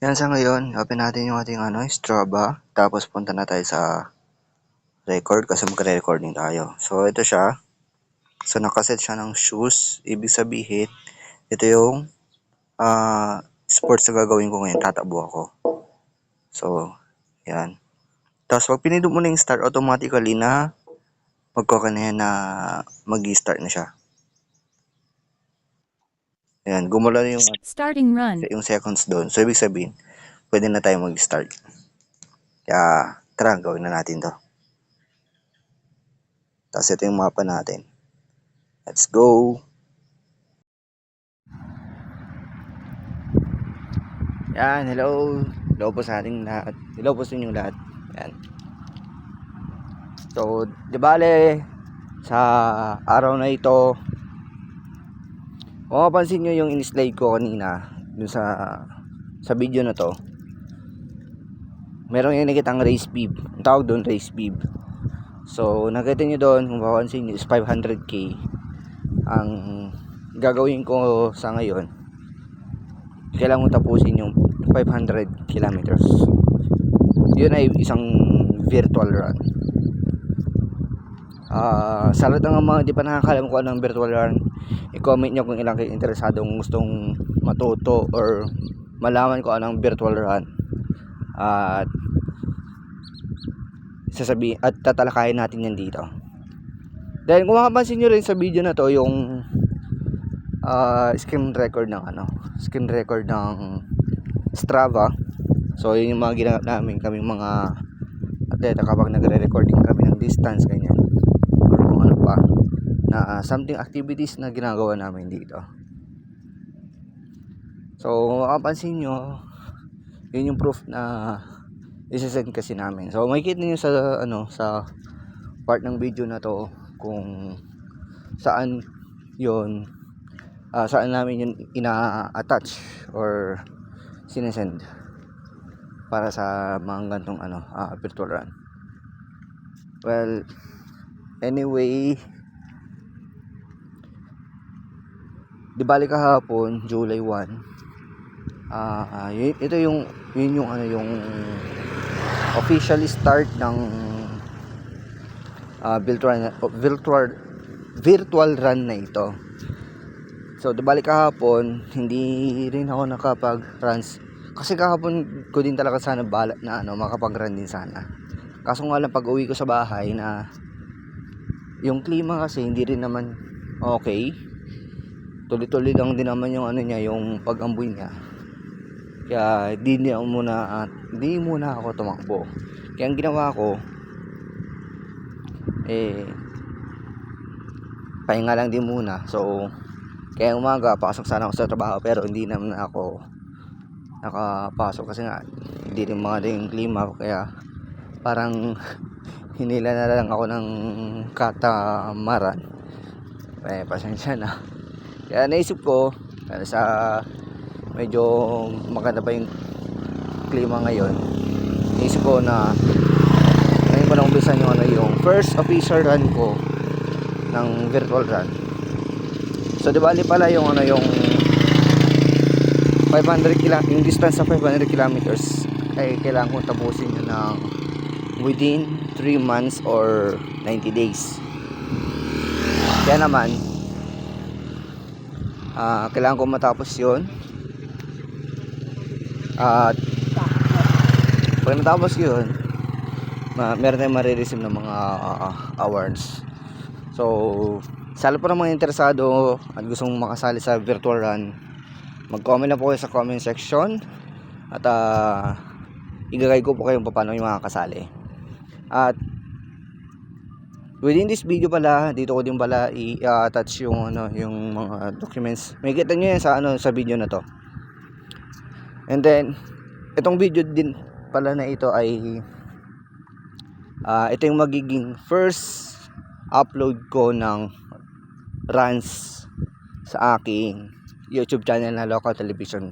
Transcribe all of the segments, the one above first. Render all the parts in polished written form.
Yan sa ngayon, open natin yung ating Strava. Tapos punta na tayo sa record kasi magre-recording tayo. So ito siya. So nakaset siya ng shoes. Ibig sabihin, ito yung sports na gagawin ko ngayon. Tatakbo ako. So, yan. Tapos pag pinindot mo na yung start, automatically na magkakanayan na mag-start na siya. Ayan, gumula na Starting run. yung seconds doon. So ibig sabihin, pwede na tayo mag-start. Kaya, tara, gawin na natin to. Tapos ito yung mapa natin. Let's go! Yan, hello! Hello po sa ating lahat. Hello po sa inyong lahat. Yan. So, di bale, sa araw na ito, kung mapansin nyo yung in-slide ko kanina, dun sa video na to, meron yung nakitang race bib. Ang tawag doon, race bib. So, nakita nyo doon, kung mapansin nyo, is 500k. Ang gagawin ko sa ngayon, kailangan mo tapusin yung 500 kilometers. Yun ay isang virtual run. Sa lahat ng mga di pa nakakalam ko anong virtual run, i-comment nyo kung ilang kayo interesadong gustong matuto or malaman ko anong virtual run. At sasabihin at tatalakayin natin yan dito. Then kung makapansin nyo rin sa video na to yung screen record ng Strava. So yun yung mga ginagawa namin kaming mga atleta kapag nagre-recording kami ng distance ganyan or kung ano pa na something activities na ginagawa namin dito. So kung makapansin nyo, yun yung proof na isesend kasi namin. So makikita nyo sa part ng video na to kung saan yun saan namin yun ina-attach or sinesend para sa mga gantong virtual run. Well, anyway, di bali kahapon July 1, ito yung yung officially start ng virtual run na ito. So di bali kahapon hindi rin ako nakapag-runs kasi kahapon ko din talaga sana balak na makapag-run din sana. Kaso nga lang pag uwi ko sa bahay na yung klima kasi hindi rin naman okay. Tuloy-tuloy lang din naman yung niya, yung pag-amboy niya. Kaya hindi muna ako tumakbo. Kaya ang ginawa ko pahinga lang din muna. So kaya umaga pasok sana ako sa trabaho pero hindi naman ako nakapasok kasi nga hindi rin mga yung klima kaya parang hinila na lang ako ng katamaran. Pasensya na. Kaya naisip ko sa medyo maganda pa yung klima ngayon, naisip ko na ngayon ko na umpisan yung first official run ko ng virtual run. So di bali pala yung 500 yung distance sa 500 kilometers ay kailangan ko tapusin yun ng within 3 months or 90 days. Kaya naman kailangan ko matapos yun at pag natapos yun meron tayong marireceive ng mga awards. So sa lahat po ng mga interesado at gustong makasali sa virtual run, mag-comment na po kayo sa comment section at i-guide ko po kayong paano yung makakasali. At within this video pala, dito ko din pala i-attach yung yung mga documents. Makikita nyo yan sa video na to. And then itong video din pala na ito ay ito yung magiging first upload ko ng runs sa aking YouTube channel na Local Television.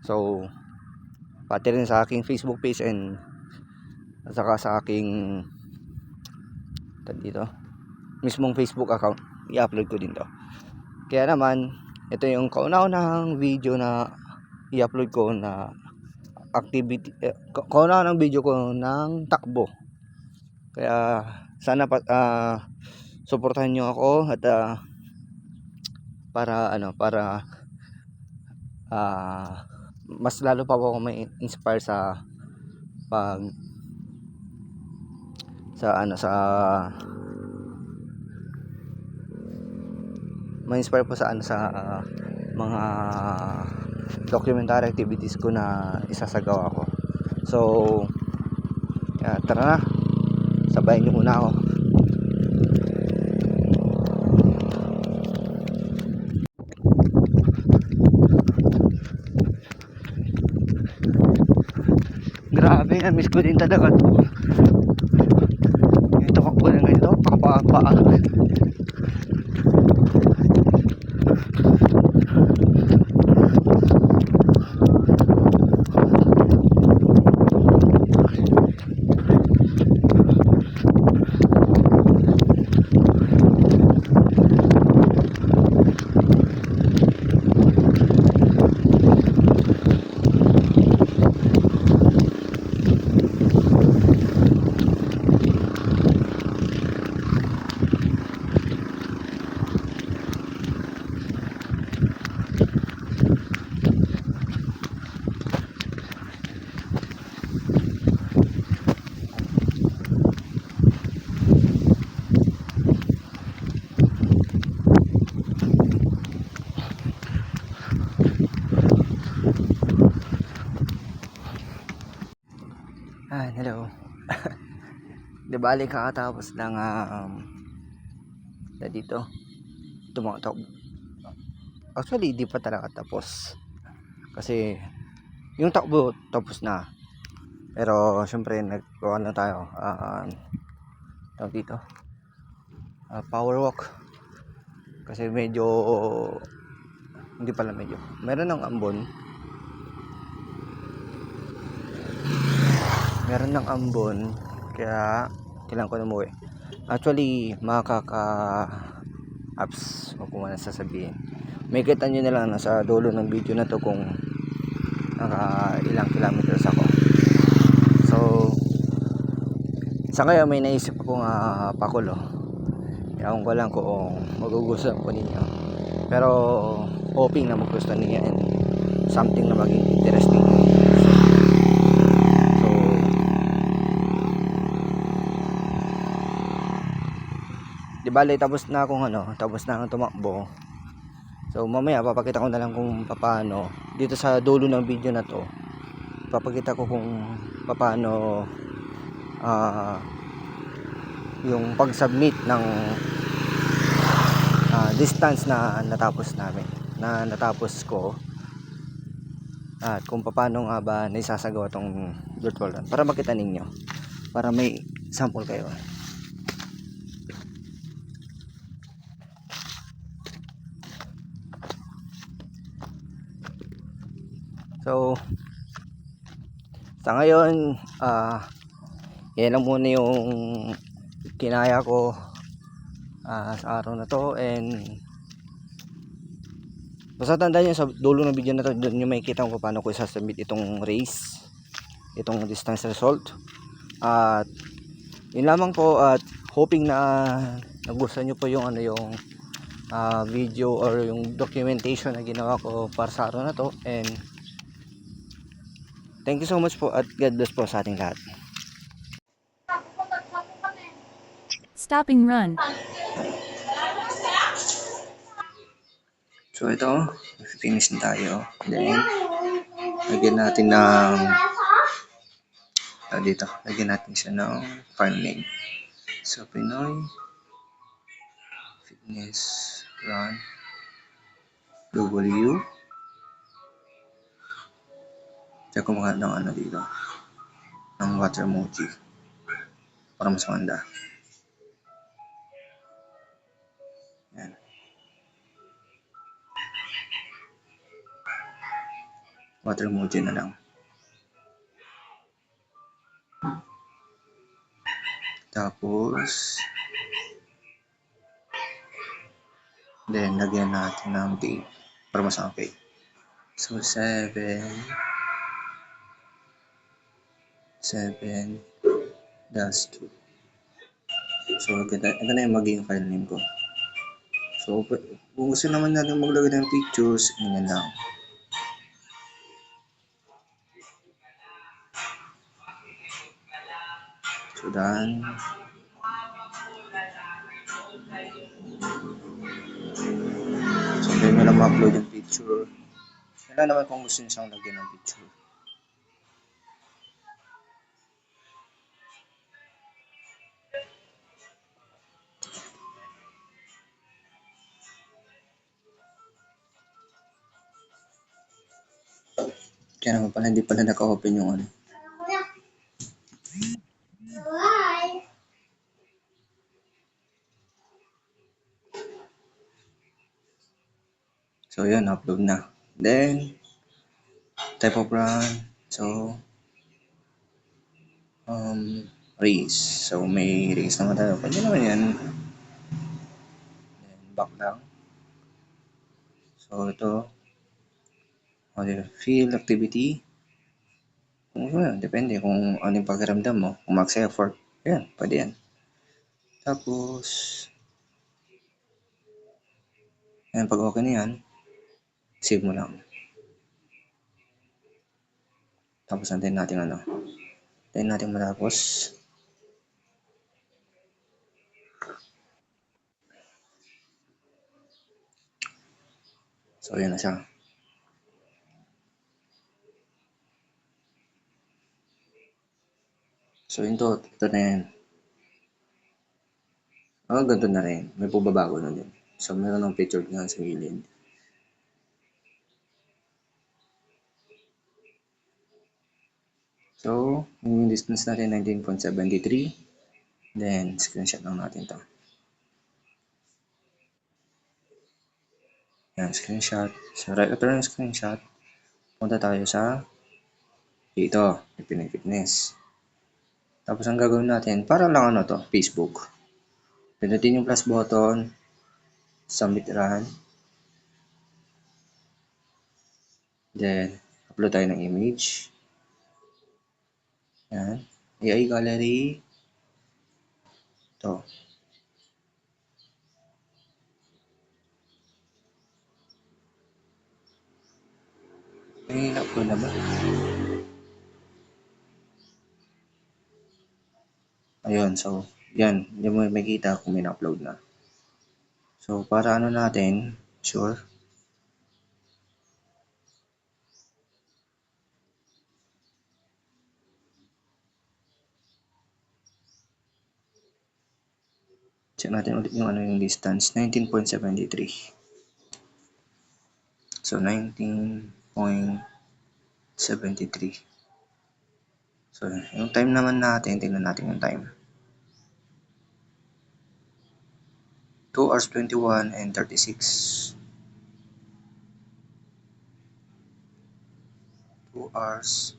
So pati rin sa aking Facebook page and saka sa aking dito mismong Facebook account i-upload ko din to. Kaya naman ito yung kauna-unahang video na i-upload ko na activity, kauna ng video ko ng takbo. Kaya sana suportahan nyo ako at para mas lalo pa ako may inspire sa pag sa ma-inspire po sa mga documentary activities ko na isasagawa ko. So tara na, sabayin niyo muna ako. Grabe, na-miss ko din talaga to. Ito ka po na ganito, pakapaan. Hello. Di bali kakatapos ng dito tumatak. Actually di pa talaga tapos kasi yung takbo tapos na, pero syempre nagkuha na tayo tawag dito power walk kasi medyo hindi pala medyo meron ng ambon kaya kailangan ko na umuwi. Actually makaka-apps o kung ano sasabihin, may kita nyo na lang nasa dulo ng video na to kung ilang kilometers ako. So sa ngayon may naisip akong pakulo. Ewan ko lang kung magugustuhan po ninyo, pero hoping na magustuhan ninyo and something na maging interesting. Di bale tapos na akong tumakbo. So mamaya papakita ko na lang kung paano dito sa dulo ng video na to. Papakita ko kung paano yung pag-submit ng distance na natapos ko, at kung paano nga ba naisasagawa tong virtual run para makita ninyo, para may sample kayo. So sa ngayon yan lang muna yung kinaya ko sa araw na to, and basta tandaan nyo sa dulo ng video na to, doon nyo makikita kung paano ko isasubmit itong race, itong distance result. At yun lamang po, at hoping na nagustuhan nyo po yung video or yung documentation na ginawa ko para sa araw na to, and thank you so much po at God bless po sa ating lahat. Stopping run. So ito, finish na tayo. Then lagyan natin ng lagyan natin siya ng file name. So Pinoy Fitness Run W. Check ko mga ng dito, ng water emoji para mas manda. Yan. Water emoji na lang. Tapos then lagyan natin ng date para mas okay. So, 7 dash 2. So, ito na yung magiging file name ko. So, kung gusto naman natin maglagay ng pictures, ganyan lang. So, done. So, then nyo lang ma-upload yung picture. Wala naman kung gusto nyo siyang lagyan ng picture. Kaya naman pala, hindi pala naka-open yung ano. So, yun, upload na. Then, type of run. So, race. So, may race naman tayo. Pwede naman yan. Then, back lang. So, ito. Field activity. Kung ano, depende kung ano yung pakiramdam mo. Kung max effort, yan, pwede yan. Tapos, yan, pag okay na yan, save mo lang. Tapos, antayin natin ano. Antayin natin matapos. So, yan na siya. So, ito na yan. Ganito na rin. May pubabago na din. So, meron ng picture nga sa gilid. So, yung distance natin 19.73. Then, screenshot lang natin to. Yan, screenshot. So, right after ng screenshot, punta tayo sa dito, Pinay Fitness. Tapos, ang gagawin natin, para lang ano to, Facebook. Pinutin yung plus button, submit run. Then, upload tayo ng image. Yan. AI gallery. Ito. May upload na ba? Ayun, so, yan. Hindi mo makikita kung may na-upload na. So, para ano natin, sure. Check natin ulit yung ano yung distance, 19.73. So, 19.73. So, yung time naman natin, tingnan natin yung time. 2 hours 21 and 36. 2 hours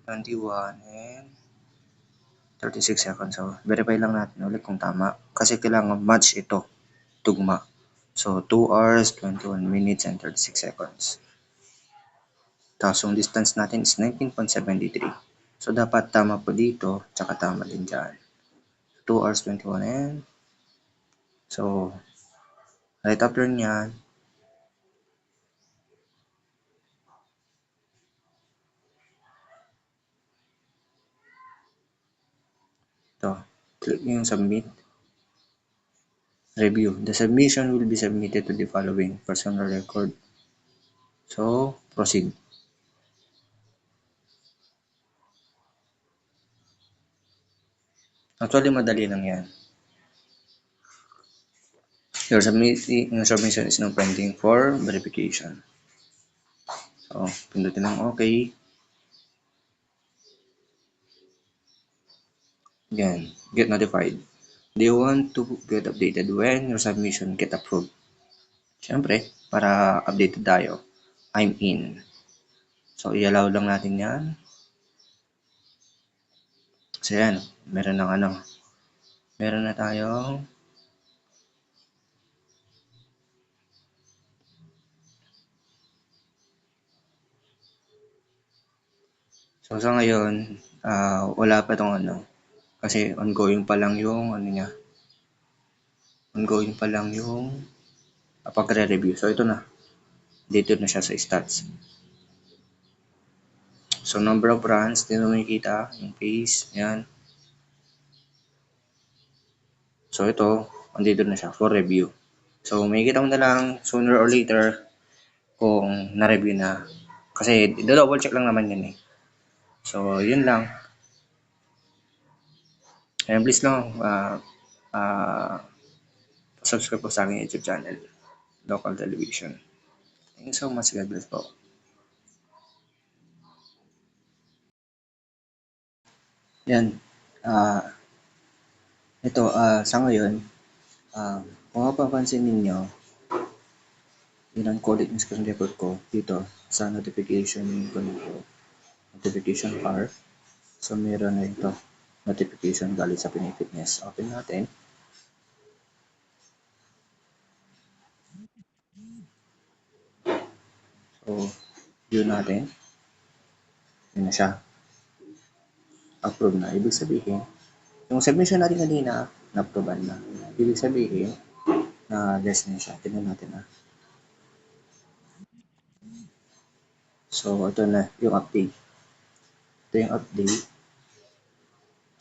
21 and 36 seconds. So, verify lang natin ulit kung tama. Kasi kailangan match ito, tugma. So, 2 hours 21 minutes and 36 seconds. Tapos, yung distance natin is 19.73. So, dapat tama po dito, tsaka tama din dyan. 2 hours 21 and so, right after nyan, ito, click nyo yung submit. Review. The submission will be submitted to the following personal record. So, proceed. Actually, madali lang yan. Your submission is now pending for verification. So, pindutin lang okay. Yan, get notified. Do you want to get updated when your submission get approved? Siyempre, para updated tayo. I'm in. So, i-allow lang natin yan. So, yan. Meron na tayong So sa ngayon, wala pa 'tong ano, kasi ongoing pa lang yung ano niya, ongoing pa lang yung pagre-review. So ito na, dito na siya sa stats. So number of runs, dito mo makikita yung pace, yan. So ito, andito na siya for review. So makikita mo na lang sooner or later kung na-review na. Kasi double check lang naman yan eh. So yun lang. And please lang, subscribe po sa aking YouTube channel, Local Television. Thank you so much. God bless po. Yan. Ah, ito, sa ngayon, kung mapapansin ninyo, yun ang codec ng screen record ko dito sa notification ko nito. Notification bar. So, meron na ito. Notification galing sa Pinoy Fitness. Open natin. So, view natin. Yun na siya. Approve na. Ibig sabihin, yung submission natin kanina, na-approvean na. Ibig sabihin, na less na siya. Tignan natin na. So, ito na yung update. Ito yung update.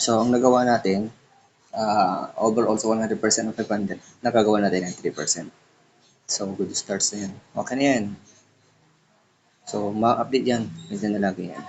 So, ang nagawa natin, overall sa 100% of the content, nakagawa natin ng 3%. So, good starts na yan. Okay na yan. So, ma-update yan. Medyo na lagi yan.